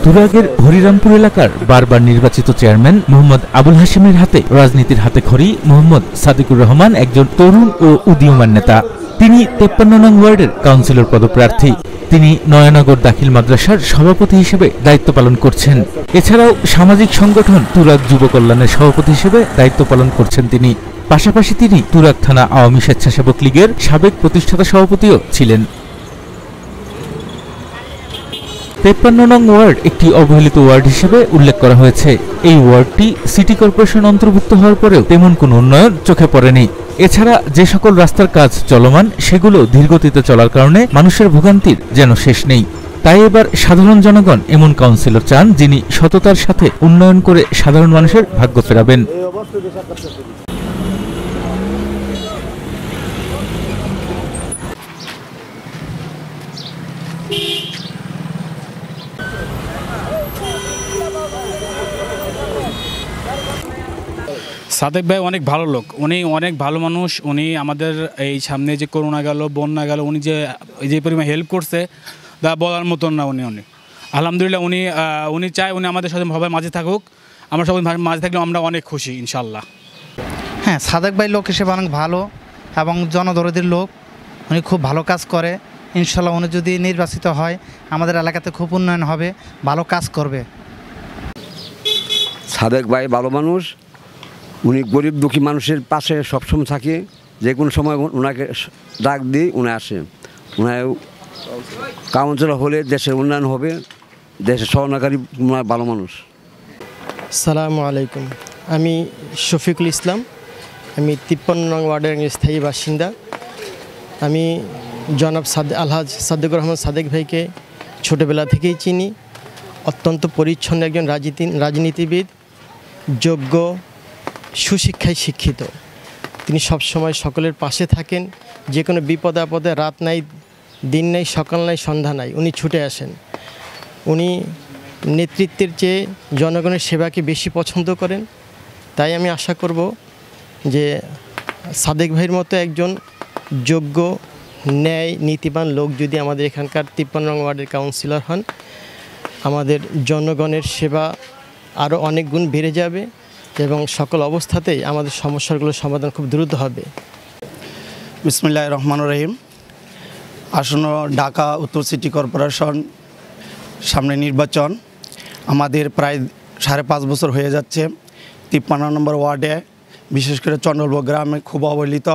তুরাগের হরিরামপুর এলাকার বারবার নির্বাচিত চেয়ারম্যান মোহাম্মদ আবুল হাশেমের হাতে রাজনীতির হাতেখড়ি মোহাম্মদ সাদিকুর রহমান একজন তরুণ ও উদীয়মান নেতা। তিনি 53 নং ওয়ার্ডের কাউন্সিলর পদপ্রার্থী। তিনি নয়ানগর দাখিল মাদ্রাসার সভাপতি হিসেবে দায়িত্ব পালন করছেন। এছাড়াও সামাজিক সংগঠন তুরাগ যুব কল্যাণের সভাপতি হিসেবে দায়িত্ব পালন করছেন তিনি। পাশাপাশি তিনি তুরাগ থানা আওয়ামী স্বেচ্ছাসেবক লীগের সাবেক প্রতিষ্ঠাতা সভাপতিও ছিলেন। 53 নং ওয়ার্ড একটি অবহেলিত ওয়ার্ড হিসেবে উল্লেখ করা হয়েছে। এই ওয়ার্ডটি সিটি কর্পোরেশন অন্তর্ভুক্ত হওয়ার পরেও তেমন কোনো উন্নয়ন চোখে পড়েনি। এছাড়া যে সকল রাস্তার কাজ চলমান সেগুলো ধীরগতিতে চলার কারণে মানুষের ভোগান্তির যেন শেষ নেই। তাই এবার সাধারণ জনগণ এমন কাউন্সিলর চান যিনি সততার সাথে উন্নয়ন করে সাধারণ মানুষের ভাগ্য ফেরাবেন। সাদেক ভাই অনেক ভালো লোক, উনি অনেক ভালো মানুষ। উনি আমাদের এই সামনে যে করোনা গেল, বন্যা গেল, উনি যে পরিমাণ হেল্প করছে তা বলার মতন না। উনি আলহামদুলিল্লাহ উনি চায় উনি আমাদের সাথে সবাই মাঝে থাকুক। আমরা সবাই মাঝে থাকলে আমরা অনেক খুশি ইনশাল্লাহ। হ্যাঁ, সাদেক ভাই লোক হিসেবে অনেক ভালো এবং জনদরদির লোক। উনি খুব ভালো কাজ করে। ইনশাল্লাহ উনি যদি নির্বাচিত হয় আমাদের এলাকাতে খুব উন্নয়ন হবে, ভালো কাজ করবে। সাদেক ভাই ভালো মানুষ, উনি গরিব দুঃখী মানুষের পাশে সবসময় থাকে। যে কোনো সময় ওনাকে ডাক দিই উনি আসে। উনি কাউন্সিলর হলে দেশের উন্নয়ন হবে, দেশের সহনাকারী ভালো মানুষ। আসসালামু আলাইকুম, আমি শফিকুল ইসলাম। আমি 53 নং ওয়ার্ডের স্থায়ী বাসিন্দা। আমি জনাব আলহাজ সাদেকুর রহমান সাদেক ভাইকে ছোটোবেলা থেকেই চিনি। অত্যন্ত পরিচ্ছন্ন একজন রাজনীতিবিদ, যোগ্য, সুশিক্ষায় শিক্ষিত। তিনি সবসময় সকলের পাশে থাকেন। যে কোনো বিপদে আপদে রাত নাই, দিন নাই, সকাল নাই, সন্ধ্যা নাই, উনি ছুটে আসেন। উনি নেতৃত্বের চেয়ে জনগণের সেবাকে বেশি পছন্দ করেন। তাই আমি আশা করব যে সাদেক ভাইয়ের মতো একজন যোগ্য, ন্যায়, নীতিবান লোক যদি আমাদের এখানকার 53 নং ওয়ার্ডের কাউন্সিলর হন, আমাদের জনগণের সেবা আরও অনেক গুণ বেড়ে যাবে এবং সকল অবস্থাতেই আমাদের সমস্যাগুলোর সমাধান খুব দ্রুত হবে। বিসমিল্লাহির রহমানির রহিম। আসন্ন ঢাকা উত্তর সিটি কর্পোরেশন সামনে নির্বাচন। আমাদের প্রায় 5.5 বছর হয়ে যাচ্ছে। 53 নম্বর ওয়ার্ডে, বিশেষ করে চন্ডলবো গ্রামে খুব অবহেলিত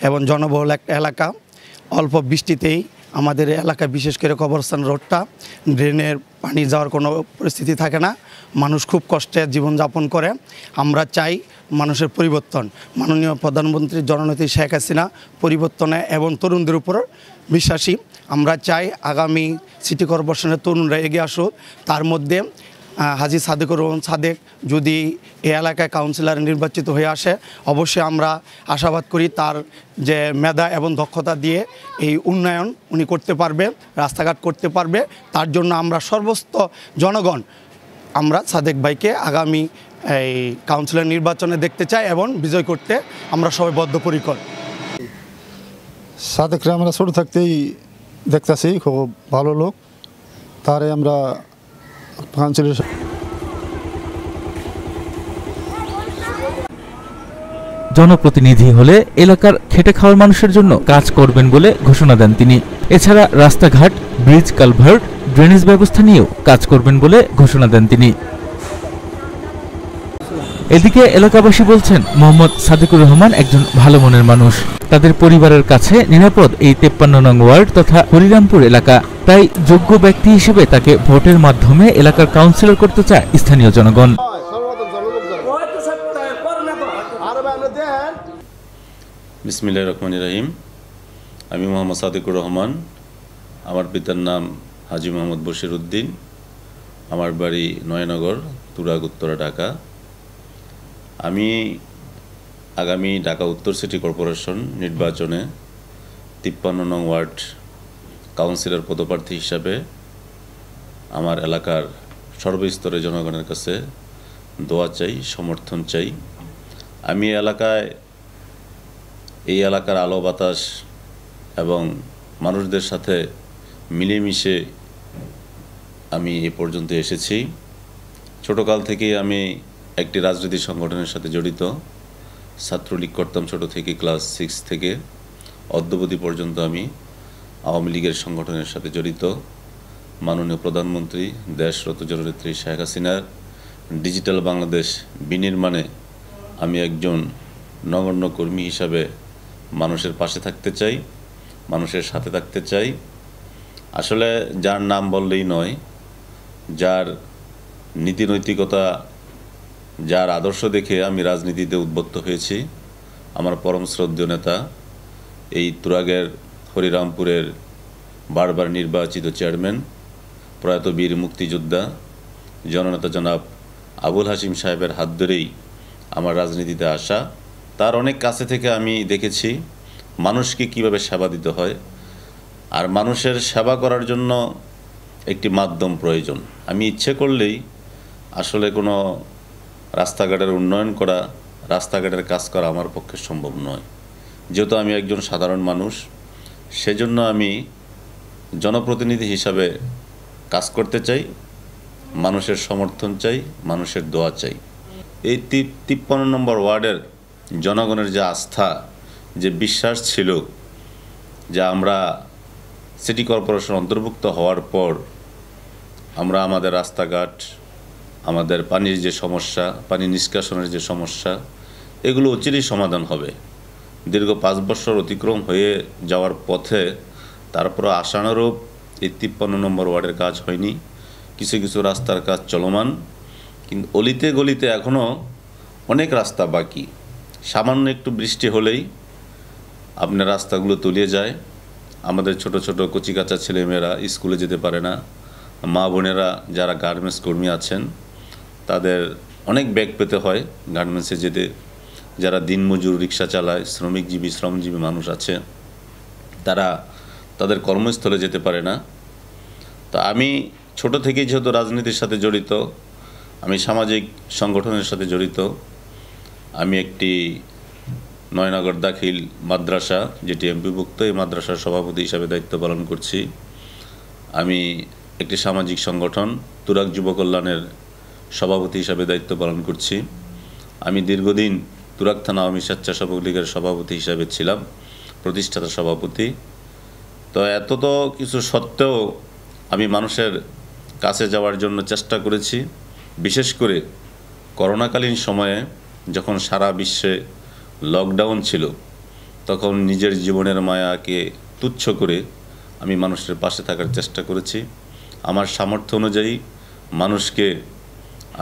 এবং জনবহুল একটা এলাকা। অল্প বৃষ্টিতেই আমাদের এলাকায়, বিশেষ করে কবরস্থান রোডটা, ড্রেনের পানি যাওয়ার কোনো পরিস্থিতি থাকে না। মানুষ খুব কষ্টে জীবনযাপন করে। আমরা চাই মানুষের পরিবর্তন। মাননীয় প্রধানমন্ত্রী জননেত্রী শেখ হাসিনা পরিবর্তনে এবং তরুণদের উপর বিশ্বাসী। আমরা চাই আগামী সিটি কর্পোরেশনের তরুণরা এগিয়ে আসুক। তার মধ্যে হাজী সাদেকুর রহমান সাদেক যদি এই এলাকায় কাউন্সিলর নির্বাচিত হয়ে আসে, অবশ্যই আমরা আশাবাদ করি তার যে মেধা এবং দক্ষতা দিয়ে এই উন্নয়ন উনি করতে পারবে, রাস্তাঘাট করতে পারবে। তার জন্য আমরা সর্বস্ত জনগণ আমরা সাদেক ভাইকে আগামী এই কাউন্সিলর নির্বাচনে দেখতে চাই এবং বিজয় করতে আমরা সবাই বদ্ধপরিকর। সাদেকরা আমরা ছোটো থাকতেই দেখতেছি, খুব ভালো লোক। তারে আমরা কাউন্সিলর জনপ্রতিনিধি হলে এলাকার খেটে খাওয়ার মানুষের জন্য কাজ করবেন বলে ঘোষণা দেন তিনি। এছাড়া রাস্তাঘাট, ব্রিজ, কালভার্ট, ড্রেনেজ ব্যবস্থা নিয়েও কাজ করবেন বলে ঘোষণা দেন তিনি। এদিকে এলাকাবাসী বলছেন মোহাম্মদ সাদিকুর রহমান একজন ভালো মনের মানুষ। তাদের পরিবারের কাছে নিরাপদ এই 53 নং ওয়ার্ড তথা হরিরামপুর এলাকা। তাই যোগ্য ব্যক্তি হিসেবে তাকে ভোটের মাধ্যমে এলাকার কাউন্সিলর করতে চায় স্থানীয় জনগণ। বিসমিল্লাহির রহমানির রহিম। আমি মোহাম্মদ সাদিকুর রহমান। আমার পিতার নাম হাজী মোহাম্মদ বশির উদ্দিন। আমার বাড়ি নয়নগর, তুরাগ, উত্তরা, ঢাকা। আমি আগামী ঢাকা উত্তর সিটি কর্পোরেশন নির্বাচনে 53 নং ওয়ার্ড কাউন্সিলর পদপ্রার্থী হিসাবে আমার এলাকার সর্বস্তরের জনগণের কাছে দোয়া চাই, সমর্থন চাই। আমি এই এলাকার আলো বাতাস এবং মানুষদের সাথে মিলেমিশে আমি এ পর্যন্ত এসেছি। ছোটকাল থেকেই আমি একটি রাজনৈতিক সংগঠনের সাথে জড়িত। ছাত্রলীগ করতাম ছোট থেকে, ক্লাস 6 থেকে অদ্যাবধি পর্যন্ত আমি আওয়ামী লীগের সংগঠনের সাথে জড়িত। মাননীয় প্রধানমন্ত্রী দেশরত জননেত্রী শেখ হাসিনার ডিজিটাল বাংলাদেশ বিনির্মাণে আমি একজন নগণ্য কর্মী হিসাবে মানুষের পাশে থাকতে চাই, মানুষের সাথে থাকতে চাই। আসলে যার নাম বললেই নয়, যার নীতি নৈতিকতা, যার আদর্শ দেখে আমি রাজনীতিতে উদ্বুদ্ধ হয়েছি, আমার পরম শ্রদ্ধেয় নেতা, এই তুরাগের হরিরামপুরের বারবার নির্বাচিত চেয়ারম্যান, প্রয়াত বীর মুক্তিযোদ্ধা জননেতা জনাব আবুল হাশিম সাহেবের হাত ধরেই আমার রাজনীতিতে আসা। তার অনেক কাছে থেকে আমি দেখেছি মানুষকে কিভাবে সেবা দিতে হয়, আর মানুষের সেবা করার জন্য একটি মাধ্যম প্রয়োজন। আমি ইচ্ছে করলেই আসলে কোনো রাস্তাঘাটের উন্নয়ন করা, রাস্তাঘাটের কাজ করা আমার পক্ষে সম্ভব নয়। যেহেতু আমি একজন সাধারণ মানুষ, সেজন্য আমি জনপ্রতিনিধি হিসাবে কাজ করতে চাই, মানুষের সমর্থন চাই, মানুষের দোয়া চাই। এই 53 নম্বর ওয়ার্ডের জনগণের যে আস্থা, যে বিশ্বাস ছিল যে আমরা সিটি কর্পোরেশন অন্তর্ভুক্ত হওয়ার পর আমরা আমাদের রাস্তাঘাট, আমাদের পানির যে সমস্যা, পানি নিষ্কাশনের যে সমস্যা, এগুলো অচিরেই সমাধান হবে। দীর্ঘ 5 বছর অতিক্রম হয়ে যাওয়ার পথে তারপর আশানুরূপ এই 53 নম্বর ওয়ার্ডের কাজ হয়নি। কিছু কিছু রাস্তার কাজ চলমান, কিন্তু অলিতে গলিতে এখনও অনেক রাস্তা বাকি। সামান্য একটু বৃষ্টি হলেই আপনার রাস্তাগুলো তলিয়ে যায়। আমাদের ছোট ছোট কচিকাচা ছেলেমেয়েরা স্কুলে যেতে পারে না। মা বোনেরা যারা গার্মেন্টস কর্মী আছেন তাদের অনেক ব্যাগ পেতে হয় গার্মেন্টসে যেতে। যারা দিনমজুর, রিক্সা চালায়, শ্রমজীবী মানুষ আছে, তারা তাদের কর্মস্থলে যেতে পারে না। তো আমি ছোট থেকেই যেহেতু রাজনীতির সাথে জড়িত, আমি সামাজিক সংগঠনের সাথে জড়িত। আমি একটি নয়নগর দাখিল মাদ্রাসা, যেটি এমপিভুক্ত, এই মাদ্রাসার সভাপতি হিসাবে দায়িত্ব পালন করছি। আমি একটি সামাজিক সংগঠন তুরাগ যুব কল্যাণের সভাপতি হিসাবে দায়িত্ব পালন করছি। আমি দীর্ঘদিন তুরাগ থানা আওয়ামী স্বেচ্ছাসেবক লীগের সভাপতি হিসাবে ছিলাম, প্রতিষ্ঠাতা সভাপতি। তো এত তো কিছু সত্ত্বেও আমি মানুষের কাছে যাওয়ার জন্য চেষ্টা করেছি। বিশেষ করে করোনাকালীন সময়ে যখন সারা বিশ্বে লকডাউন ছিল, তখন নিজের জীবনের মায়াকে তুচ্ছ করে আমি মানুষের পাশে থাকার চেষ্টা করেছি। আমার সামর্থ্য অনুযায়ী মানুষকে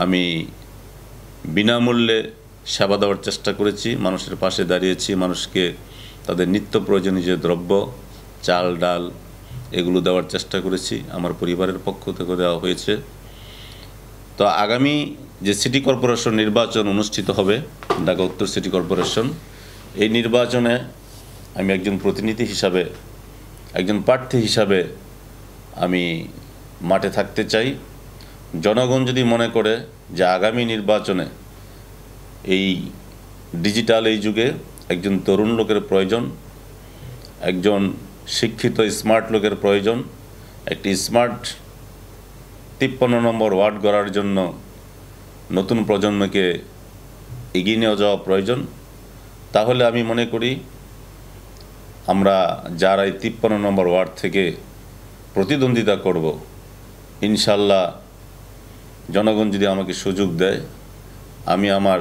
আমি বিনামূল্যে সেবা দেওয়ার চেষ্টা করেছি, মানুষের পাশে দাঁড়িয়েছি, মানুষকে তাদের নিত্য প্রয়োজনীয় যে দ্রব্য, চাল ডাল, এগুলো দেওয়ার চেষ্টা করেছি। আমার পরিবারের পক্ষ থেকে দেওয়া হয়েছে। তো আগামী যে সিটি কর্পোরেশন নির্বাচন অনুষ্ঠিত হবে, ঢাকা উত্তর সিটি কর্পোরেশন, এই নির্বাচনে আমি একজন প্রতিনিধি হিসাবে, একজন প্রার্থী হিসাবে আমি মাঠে থাকতে চাই। জনগণ যদি মনে করে যে আগামী নির্বাচনে এই ডিজিটাল এই যুগে একজন তরুণ লোকের প্রয়োজন, একজন শিক্ষিত স্মার্ট লোকের প্রয়োজন, একটি স্মার্ট 53 নম্বর ওয়ার্ড গড়ার জন্য নতুন প্রজন্মকে এগিয়ে নিয়ে যাওয়া প্রয়োজন, তাহলে আমি মনে করি আমরা যারা এই 53 নম্বর ওয়ার্ড থেকে প্রতিদ্বন্দ্বিতা করব, ইনশাল্লাহ জনগণ যদি আমাকে সুযোগ দেয়, আমি আমার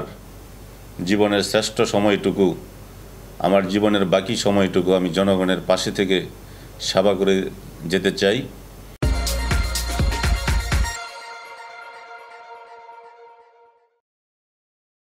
জীবনের শ্রেষ্ঠ সময়টুকু, আমার জীবনের বাকি সময়টুকু আমি জনগণের পাশে থেকে সেবা করে যেতে চাই।